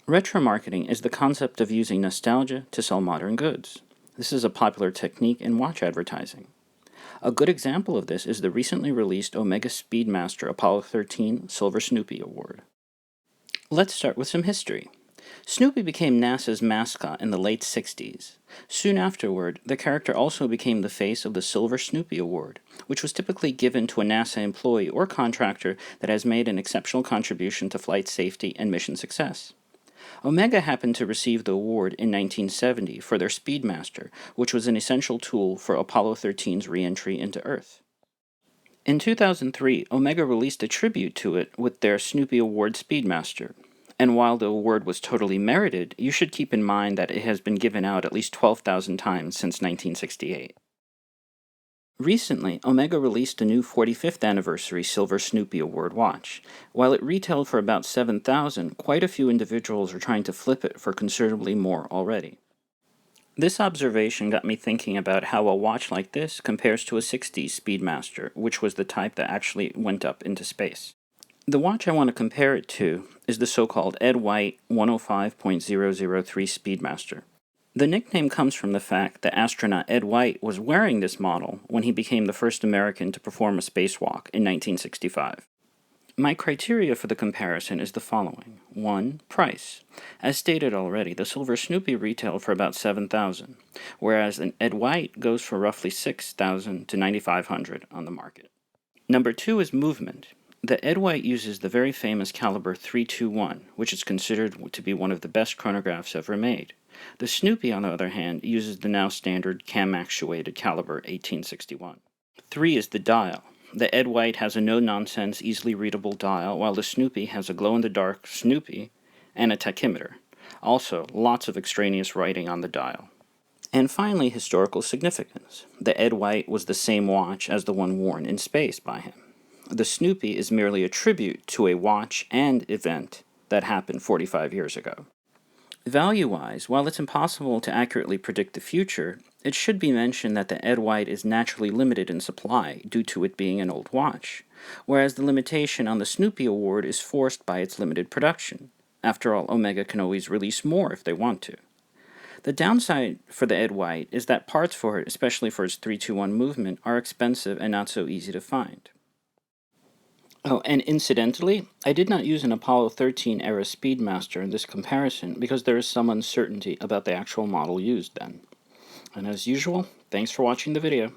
Retromarketing is the concept of using nostalgia to sell modern goods. This is a popular technique in watch advertising. A good example of this is the recently released Omega Speedmaster Apollo 13 Silver Snoopy Award. Let's start with some history. Snoopy became NASA's mascot in the late 60s. Soon afterward, the character also became the face of the Silver Snoopy Award, which was typically given to a NASA employee or contractor that has made an exceptional contribution to flight safety and mission success. Omega happened to receive the award in 1970 for their Speedmaster, which was an essential tool for Apollo 13's re-entry into Earth. In 2003, Omega released a tribute to it with their Snoopy Award Speedmaster. And while the award was totally merited, you should keep in mind that it has been given out at least 12,000 times since 1968. Recently, Omega released a new 45th anniversary Silver Snoopy Award watch. While it retailed for about $7,000, quite a few individuals are trying to flip it for considerably more already. This observation got me thinking about how a watch like this compares to a 60s Speedmaster, which was the type that actually went up into space. The watch I want to compare it to is the so-called Ed White 105.003 Speedmaster. The nickname comes from the fact that astronaut Ed White was wearing this model when he became the first American to perform a spacewalk in 1965. My criteria for the comparison is the following. 1. Price. As stated already, the Silver Snoopy retailed for about $7,000, whereas an Ed White goes for roughly $6,000 to $9,500 on the market. Number 2 is movement. The Ed White uses the very famous caliber 321, which is considered to be one of the best chronographs ever made. The Snoopy, on the other hand, uses the now standard cam-actuated caliber 1861. 3 is the dial. The Ed White has a no-nonsense, easily readable dial, while the Snoopy has a glow-in-the-dark Snoopy and a tachymeter. Also, lots of extraneous writing on the dial. And finally, historical significance. The Ed White was the same watch as the one worn in space by him. The Snoopy is merely a tribute to a watch and event that happened 45 years ago. Value-wise, while it's impossible to accurately predict the future, it should be mentioned that the Ed White is naturally limited in supply due to it being an old watch, whereas the limitation on the Snoopy Award is forced by its limited production. After all, Omega can always release more if they want to. The downside for the Ed White is that parts for it, especially for its 321 movement, are expensive and not so easy to find. Oh, and incidentally, I did not use an Apollo 13 era Speedmaster in this comparison because there is some uncertainty about the actual model used then. And as usual, thanks for watching the video.